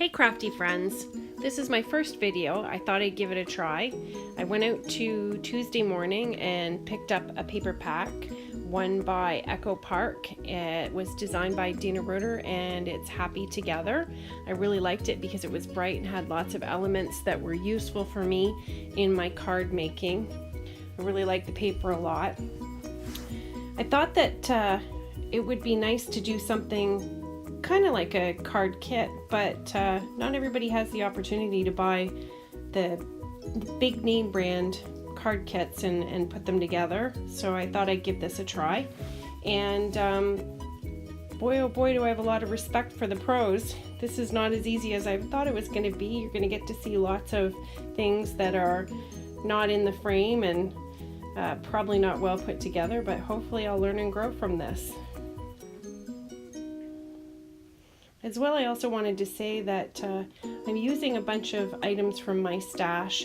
Hey Crafty friends, this is my first video. I thought I'd give it a try. I went out to Tuesday morning and picked up a paper pack, one by Echo Park. It was designed by Dana Ruder and it's HappyTogether. I really liked it because it was bright and had lots of elements that were useful for me in my card making. I really liked the paper a lot. I thought that it would be nice to do something kind of like a card kit, but not everybody has the opportunity to buy the big name brand card kits and put them together. So I thought I'd give this a try. And boy, oh boy, do I have a lot of respect for the pros. This is not as easy as I thought it was going to be. You're going to get to see lots of things that are not in the frame and probably not well put together, but hopefully I'll learn and grow from this. As well, I also wanted to say that I'm using a bunch of items from my stash,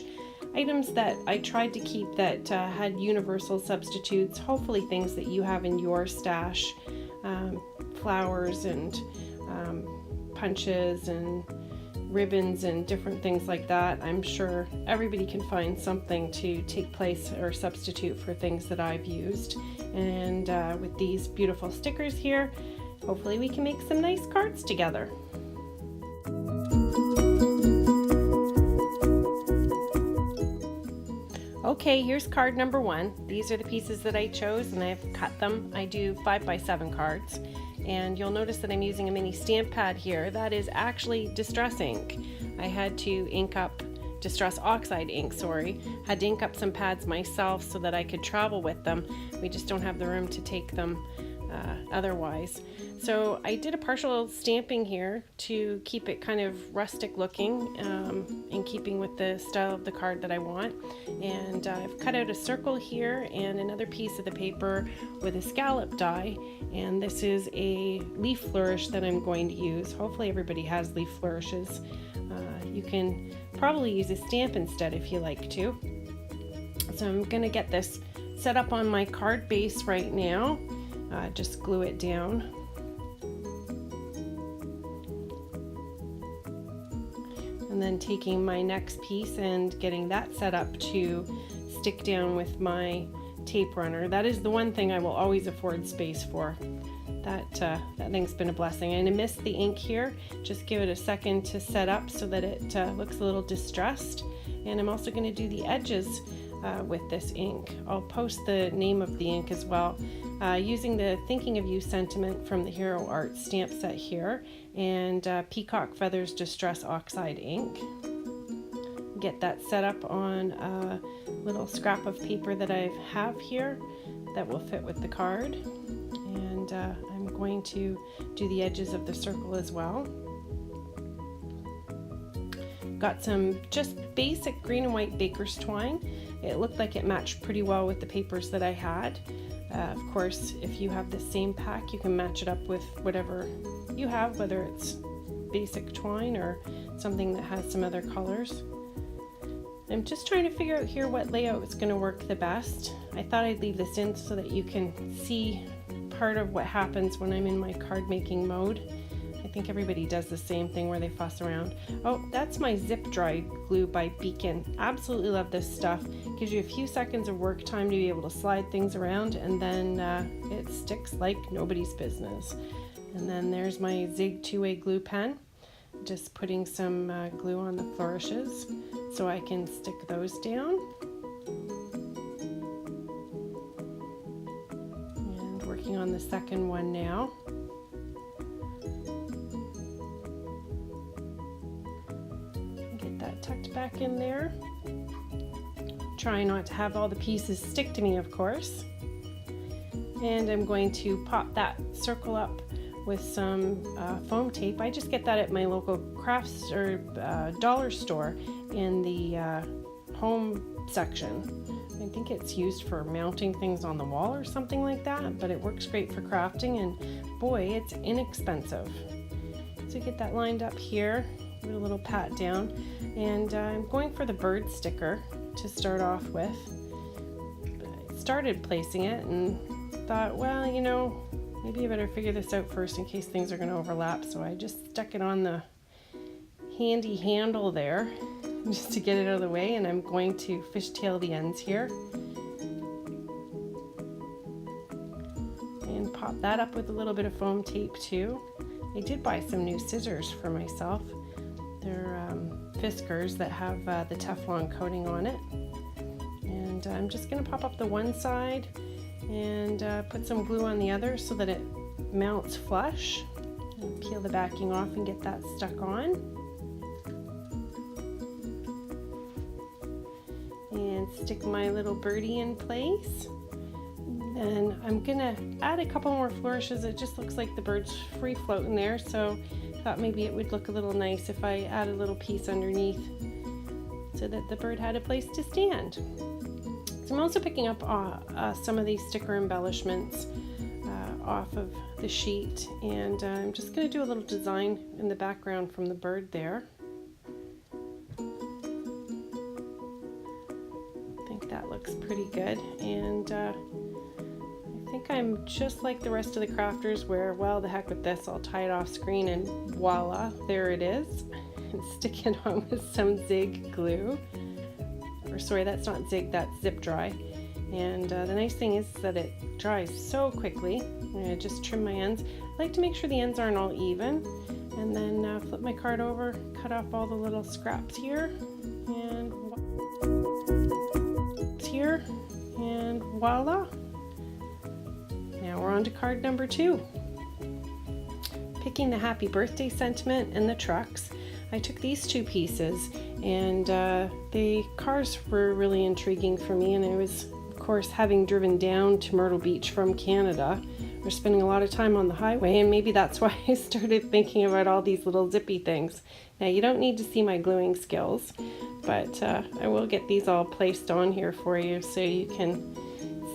items that I tried to keep that had universal substitutes, hopefully things that you have in your stash, flowers and punches and ribbons and different things like that. I'm sure everybody can find something to take place or substitute for things that I've used. And with these beautiful stickers here, hopefully we can make some nice cards together. Okay, here's card number one. These are the pieces that I chose and I've cut them. I do 5x7 cards. And you'll notice that I'm using a mini stamp pad here. That is actually distress ink. I had to ink up, distress oxide ink, sorry. Had to ink up some pads myself so that I could travel with them. We just don't have the room to take them otherwise. So I did a partial stamping here to keep it kind of rustic looking, in keeping with the style of the card that I want. And I've cut out a circle here and another piece of the paper with a scallop die. And this is a leaf flourish that I'm going to use. Hopefully everybody has leaf flourishes. You can probably use a stamp instead if you like to. So I'm going to get this set up on my card base right now. Just glue it down. And then taking my next piece and getting that set up to stick down with my tape runner. That is the one thing I will always afford space for. That thing's been a blessing. And I missed the ink here. Just give it a second to set up so that it looks a little distressed. And I'm also going to do the edges with this ink. I'll post the name of the ink as well. Using the Thinking of You sentiment from the Hero Art stamp set here and Peacock Feathers Distress Oxide ink. Get that set up on a little scrap of paper that I have here that will fit with the card. And I'm going to do the edges of the circle as well. Got some just basic green and white baker's twine. It looked like it matched pretty well with the papers that I had. Of course, if you have the same pack, you can match it up with whatever you have, whether it's basic twine or something that has some other colors. I'm just trying to figure out here what layout is going to work the best. I thought I'd leave this in so that you can see part of what happens when I'm in my card making mode. I think everybody does the same thing where they fuss around. Oh, that's my zip dry glue by Beacon. Absolutely love this stuff. Gives you a few seconds of work time to be able to slide things around, and then it sticks like nobody's business. And then there's my Zig 2-way glue pen. Just putting some glue on the flourishes so I can stick those down. And working on the second one now. Tucked back in there. Try not to have all the pieces stick to me, of course. And I'm going to pop that circle up with some foam tape. I just get that at my local crafts or dollar store in the home section. I think it's used for mounting things on the wall or something like that, but it works great for crafting, and boy, it's inexpensive. So get that lined up here. A little pat down, and I'm going for the bird sticker to start off with. I started placing it and thought, well, you know, maybe I better figure this out first in case things are going to overlap, so I just stuck it on the handy handle there just to get it out of the way, and I'm going to fishtail the ends here. And pop that up with a little bit of foam tape too. I did buy some new scissors for myself. They're Fiskars that have the Teflon coating on it. And I'm just going to pop up the one side and put some glue on the other so that it mounts flush. And peel the backing off and get that stuck on. And stick my little birdie in place. And I'm gonna add a couple more flourishes. It just looks like the bird's free floating there, so I thought maybe it would look a little nice if I add a little piece underneath so that the bird had a place to stand. So I'm also picking up some of these sticker embellishments off of the sheet, and I'm just gonna do a little design in the background from the bird there. I think that looks pretty good, and I think I'm just like the rest of the crafters where, well, the heck with this, I'll tie it off screen and voila, there it is. And stick it on with some zig glue. Or sorry, that's not zig, that's zip dry. And the nice thing is that it dries so quickly. I'm gonna just trim my ends. I like to make sure the ends aren't all even. And then flip my card over, cut off all the little scraps here. And voila. Now we're on to card number 2. Picking the happy birthday sentiment and the trucks. I took these 2 pieces, and the cars were really intriguing for me, and I was, of course, having driven down to Myrtle Beach from Canada. We're spending a lot of time on the highway, and maybe that's why I started thinking about all these little zippy things. Now you don't need to see my gluing skills, but I will get these all placed on here for you so you can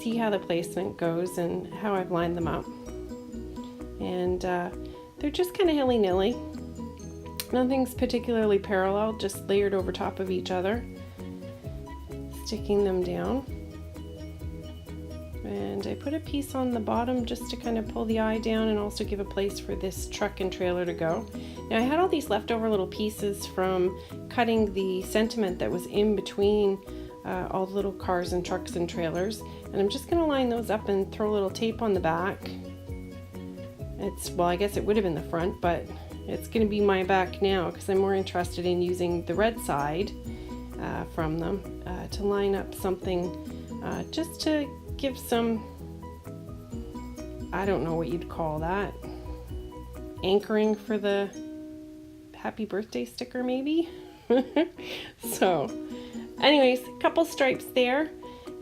see how the placement goes and how I've lined them up. And they're just kind of hilly-nilly. Nothing's particularly parallel, just layered over top of each other. Sticking them down. And I put a piece on the bottom just to kind of pull the eye down and also give a place for this truck and trailer to go. Now I had all these leftover little pieces from cutting the sentiment that was in between all the little cars and trucks and trailers, and I'm just going to line those up and throw a little tape on the back. Well, I guess it would have been the front, but it's going to be my back now because I'm more interested in using the red side from them to line up something just to give some, I don't know what you'd call that, anchoring for the happy birthday sticker maybe. So anyways, a couple stripes there,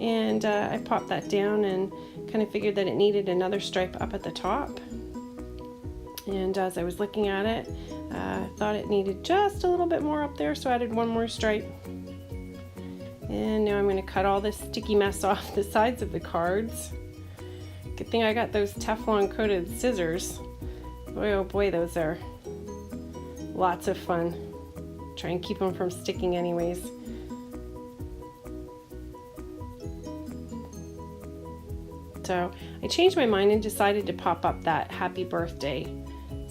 and I popped that down and kind of figured that it needed another stripe up at the top. And as I was looking at it, I thought it needed just a little bit more up there, so I added one more stripe. And now I'm going to cut all this sticky mess off the sides of the cards. Good thing I got those Teflon coated scissors. Boy, oh boy, those are lots of fun. Try and keep them from sticking anyways. So I changed my mind and decided to pop up that happy birthday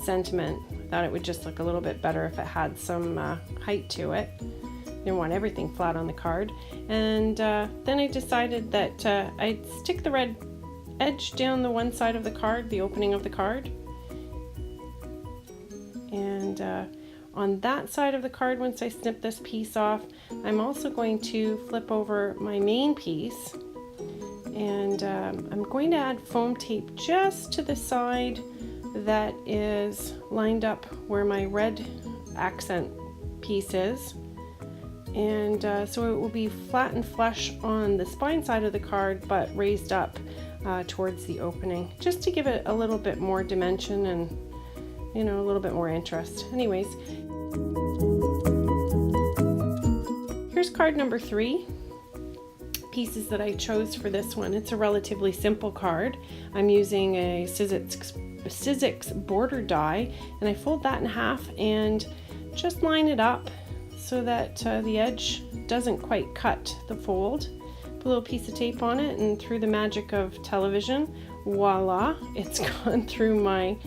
sentiment. I thought it would just look a little bit better if it had some height to it. Didn't want everything flat on the card. And then I decided that I'd stick the red edge down the one side of the card, the opening of the card. And on that side of the card, once I snip this piece off, I'm also going to flip over my main piece. And I'm going to add foam tape just to the side that is lined up where my red accent piece is. And so it will be flat and flush on the spine side of the card, but raised up towards the opening, just to give it a little bit more dimension and, you know, a little bit more interest. Anyways, here's card number 3. Pieces that I chose for this one. It's a relatively simple card. I'm using a Sizzix border die, and I fold that in half and just line it up so that the edge doesn't quite cut the fold. Put a little piece of tape on it, and through the magic of television, voila, it's gone through my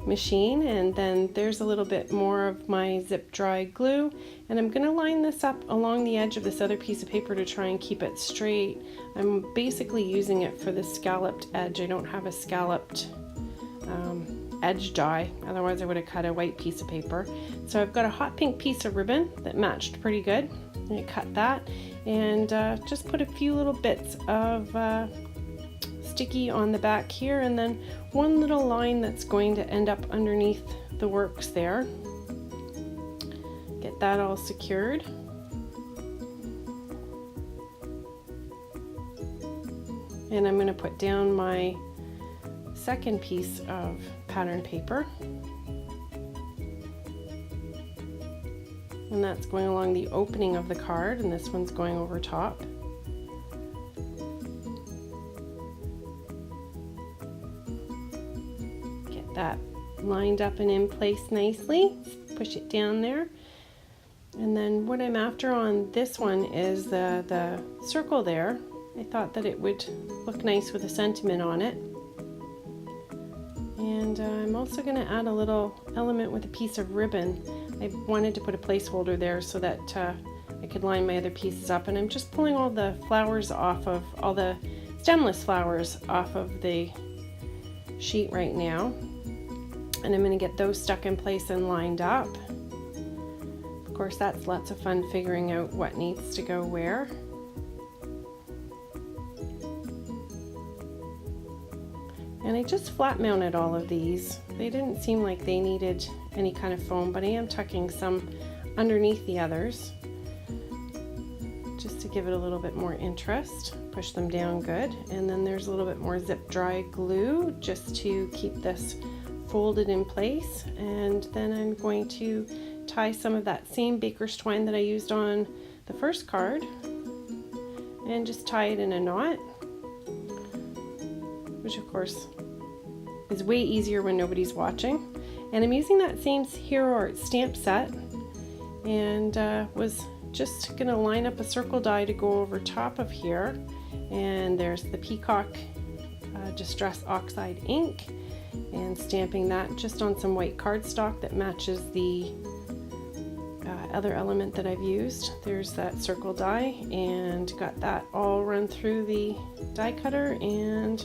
machine, and then there's a little bit more of my zip dry glue, and I'm going to line this up along the edge of this other piece of paper to try and keep it straight. I'm basically using it for the scalloped edge. I don't have a scalloped edge die, otherwise I would have cut a white piece of paper. So I've got a hot pink piece of ribbon that matched pretty good. I cut that and just put a few little bits of sticky on the back here, and then one little line that's going to end up underneath the works there. Get that all secured. And I'm going to put down my second piece of pattern paper, and that's going along the opening of the card, and this one's going over top. Get that lined up and in place nicely. Push it down there. And then what I'm after on this one is the circle there. I thought that it would look nice with a sentiment on it. And I'm also going to add a little element with a piece of ribbon. I wanted to put a placeholder there so that I could line my other pieces up, and I'm just pulling all the flowers off of, all the stemless flowers off of the sheet right now. And I'm going to get those stuck in place and lined up. Of course, that's lots of fun figuring out what needs to go where. And I just flat mounted all of these. They didn't seem like they needed any kind of foam, but I am tucking some underneath the others just to give it a little bit more interest. Push them down good. And then there's a little bit more zip dry glue just to keep this folded in place. And then I'm going to tie some of that same baker's twine that I used on the first card and just tie it in a knot, which of course is way easier when nobody's watching. And I'm using that same Hero Art stamp set, and was just gonna line up a circle die to go over top of here. And there's the Peacock Distress Oxide ink, and stamping that just on some white cardstock that matches the other element that I've used. There's that circle die, and got that all run through the die cutter, and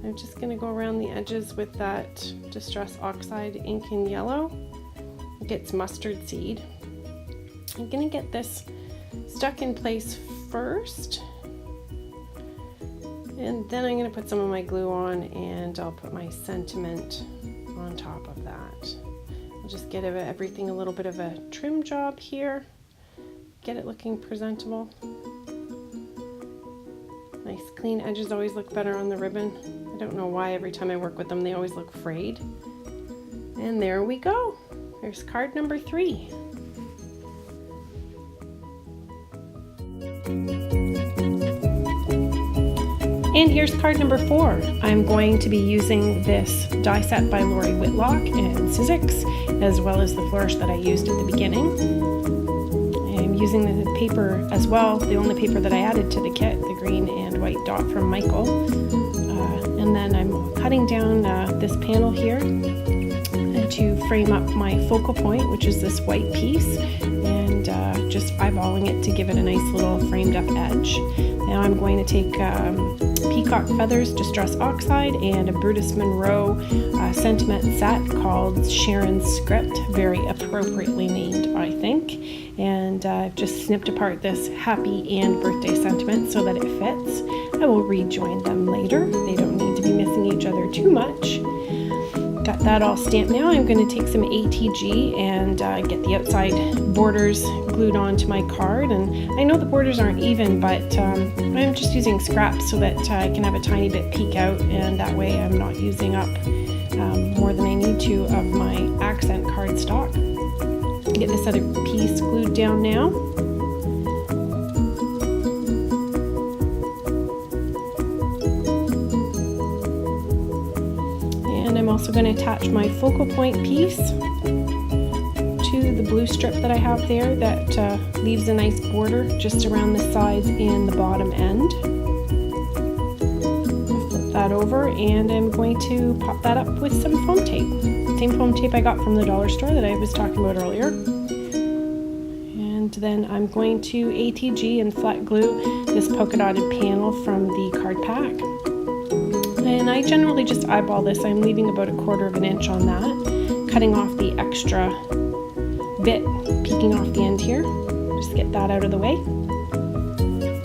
I'm just going to go around the edges with that Distress Oxide ink in yellow. It gets mustard seed. I'm going to get this stuck in place first, and then I'm going to put some of my glue on, and I'll put my sentiment on top of that. I'll just get everything a little bit of a trim job here, get it looking presentable. Nice clean edges always look better on the ribbon. I don't know why every time I work with them they always look frayed. And there we go. There's card number 3. And here's card number 4. I'm going to be using this die set by Lori Whitlock and Sizzix, as well as the flourish that I used at the beginning. I'm using the paper as well, the only paper that I added to the kit, the green and white dot from Michael. And then I'm cutting down this panel here to frame up my focal point, which is this white piece, and just eyeballing it to give it a nice little framed up edge. Now I'm going to take Peacock Feathers Distress Oxide and a Brutus Monroe sentiment set called Sharon's Script, very appropriately named, I think. And I've just snipped apart this happy and birthday sentiment so that it fits. I will rejoin them later. They don't need to be missing each other too much. Got that all stamped now. I'm going to take some ATG and get the outside borders glued onto my card. And I know the borders aren't even, but I'm just using scraps so that I can have a tiny bit peek out, and that way I'm not using up more than I need to of my accent cardstock. Get this other piece glued down now. And I'm also going to attach my focal point piece to the blue strip that I have there that leaves a nice border just around the sides and the bottom end. Flip that over, and I'm going to pop that up with some foam tape. same foam tape I got from the dollar store that I was talking about earlier. And then I'm going to ATG and flat glue this polka dotted panel from the card pack. And I generally just eyeball this. I'm leaving about 1/4 inch on that, cutting off the extra bit peeking off the end here. Just get that out of the way.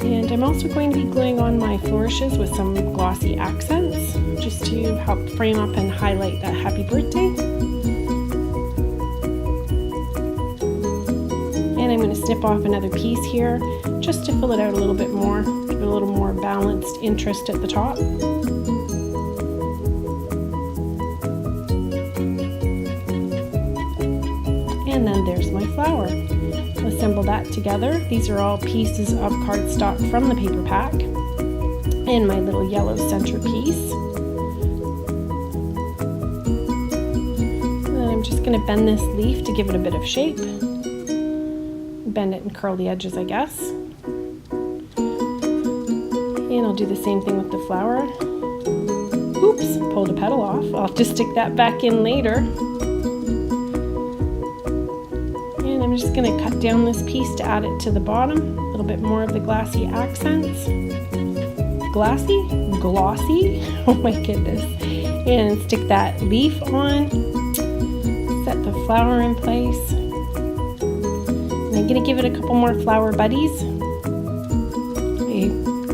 And I'm also going to be gluing on my flourishes with some glossy accents, just to help frame up and highlight that happy birthday. And I'm going to snip off another piece here, just to fill it out a little bit more, give it a little more balanced interest at the top. And then there's my flower. Assemble that together. These are all pieces of cardstock from the paper pack, and my little yellow centerpiece. And then I'm just going to bend this leaf to give it a bit of shape. Bend it and curl the edges, I guess. And I'll do the same thing with the flower. Oops, pulled a petal off. I'll have to stick that back in later. I'm just going to cut down this piece to add it to the bottom, a little bit more of the glassy accents. Glossy? Oh my goodness. And stick that leaf on, set the flower in place. And I'm going to give it a couple more flower buddies. I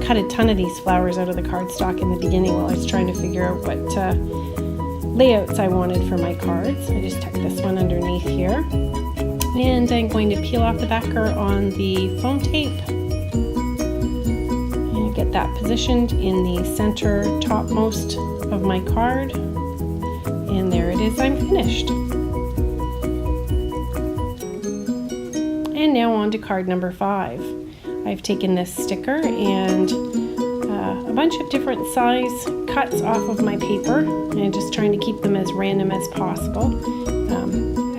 cut a ton of these flowers out of the cardstock in the beginning while I was trying to figure out what layouts I wanted for my cards. I just tucked this one underneath here. And I'm going to peel off the backer on the foam tape and get that positioned in the center topmost of my card. And there it is, I'm finished. And now on to card number 5. I've taken this sticker and a bunch of different size cuts off of my paper, and just trying to keep them as random as possible.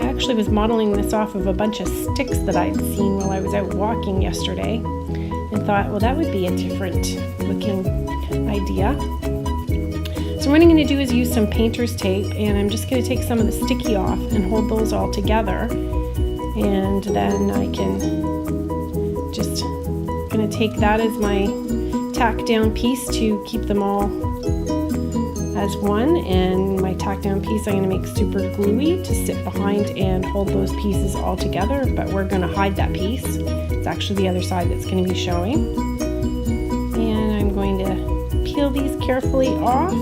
I actually was modeling this off of a bunch of sticks that I'd seen while I was out walking yesterday, and thought, well, that would be a different looking idea. So what I'm going to do is use some painter's tape, and I'm just going to take some of the sticky off and hold those all together, and then I can just going to take that as my tack down piece to keep them all as one, and my tack down piece I'm going to make super gluey to sit behind and hold those pieces all together, but we're going to hide that piece. It's actually the other side that's going to be showing. And I'm going to peel these carefully off,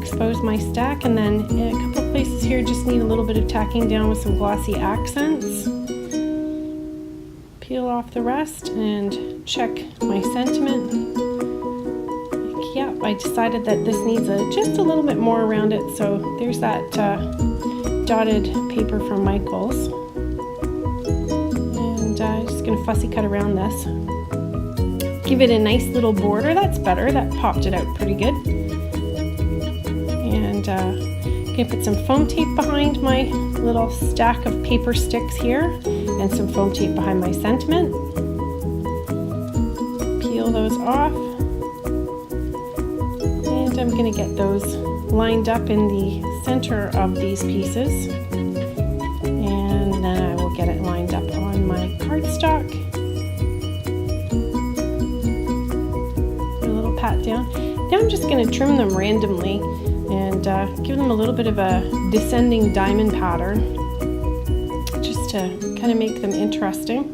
expose my stack, and then in a couple of places here just need a little bit of tacking down with some glossy accents. Peel off the rest and check my sentiment. Yeah, I decided that this needs just a little bit more around it, so there's that dotted paper from Michael's. And I'm just going to fussy cut around this. Give it a nice little border. That's better. That popped it out pretty good. And I'm going to put some foam tape behind my little stack of paper sticks here, and some foam tape behind my sentiment. Peel those off. I'm going to get those lined up in the center of these pieces, and then I will get it lined up on my cardstock. A little pat down. Now I'm just going to trim them randomly and give them a little bit of a descending diamond pattern, just to kind of make them interesting.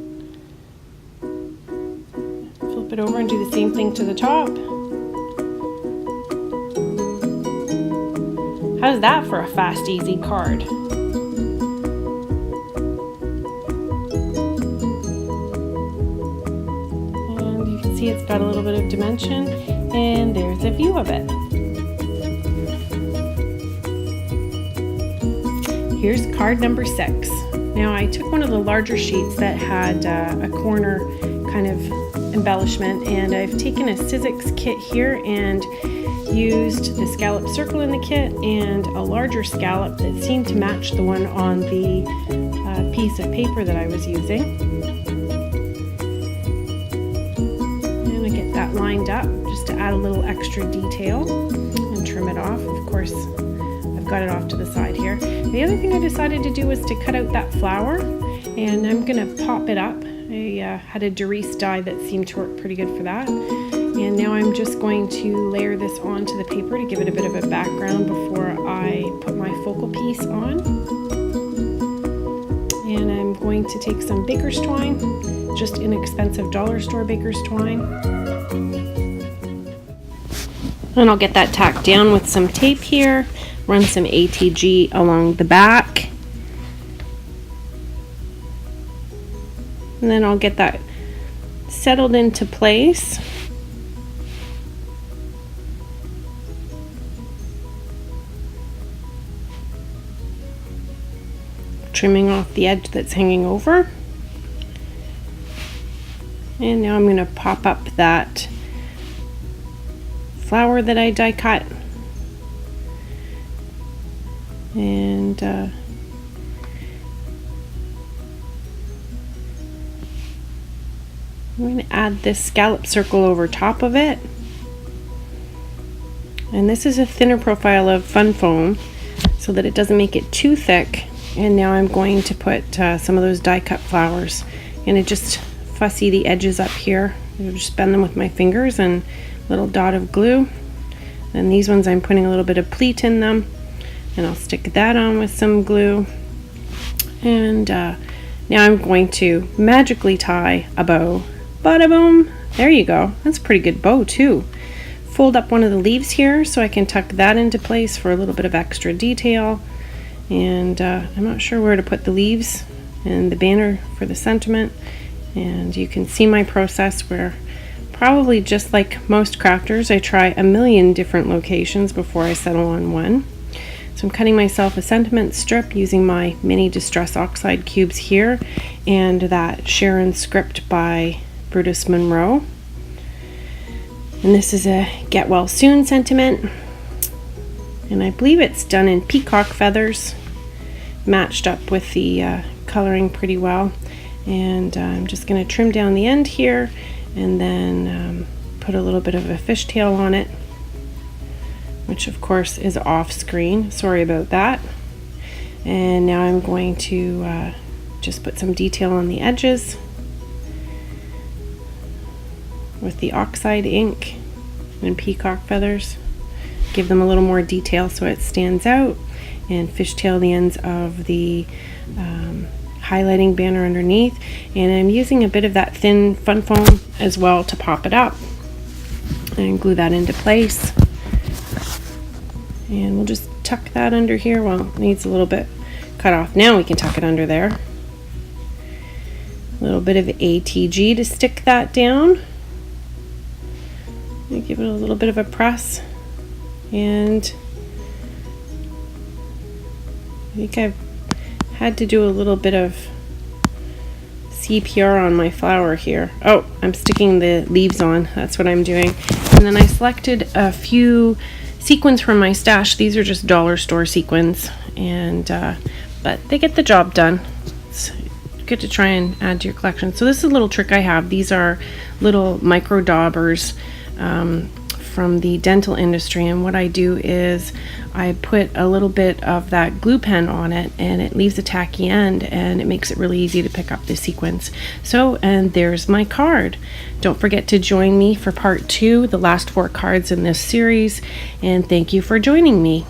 Flip it over and do the same thing to the top. How's that for a fast, easy card? And you can see it's got a little bit of dimension, and there's a view of it. Here's card number 6. Now I took one of the larger sheets that had a corner kind of embellishment, and I've taken a Sizzix kit here and used the scallop circle in the kit and a larger scallop that seemed to match the one on the piece of paper that I was using. And I get that lined up just to add a little extra detail and trim it off. Of course, I've I've got it off to the side here. The other thing I decided to do was to cut out that flower, and I'm gonna pop it up. I had a Doris die that seemed to work pretty good for that. And now I'm just going to layer this onto the paper to give it a bit of a background before I put my focal piece on. And I'm going to take some baker's twine, just inexpensive dollar store baker's twine. And I'll get that tacked down with some tape here, run some ATG along the back. And then I'll get that settled into place. Trimming off the edge that's hanging over. And now I'm going to pop up that flower that I die cut. And I'm going to add this scallop circle over top of it. And this is a thinner profile of fun foam so that it doesn't make it too thick. And now I'm going to put some of those die cut flowers, and it just fussy the edges up here. I'll just bend them with my fingers and a little dot of glue. And these ones I'm putting a little bit of pleat in them, and I'll stick that on with some glue. And now I'm going to magically tie a bow. Bada boom! There you go. That's a pretty good bow too. Fold up one of the leaves here so I can tuck that into place for a little bit of extra detail. And I'm not sure where to put the leaves and the banner for the sentiment. And you can see my process where, probably just like most crafters, I try a million different locations before I settle on one. So I'm cutting myself a sentiment strip using my mini Distress Oxide cubes here and that Sharon script by Brutus Monroe. And this is a Get Well Soon sentiment. And I believe it's done in peacock feathers, matched up with the coloring pretty well. And I'm just going to trim down the end here and then put a little bit of a fishtail on it, which of course is off screen. Sorry about that. And now I'm going to just put some detail on the edges with the oxide ink and peacock feathers. Give them a little more detail so it stands out, and fishtail the ends of the highlighting banner underneath. And I'm using a bit of that thin fun foam as well to pop it up and glue that into place. And we'll just tuck that under here. Well, it needs a little bit cut off. Now we can tuck it under there. A little bit of ATG to stick that down. And give it a little bit of a press. And I think I've had to do a little bit of CPR on my flower here. Oh, I'm sticking the leaves on. That's what I'm doing. And then I selected a few sequins from my stash. These are just dollar store sequins, and but they get the job done. It's good to try and add to your collection. So this is a little trick I have. These are little micro daubers from the dental industry, and what I do is I put a little bit of that glue pen on it, and it leaves a tacky end, and it makes it really easy to pick up the sequins. So, and there's my card. Don't forget to join me for part 2, the last 4 cards in this series, and thank you for joining me.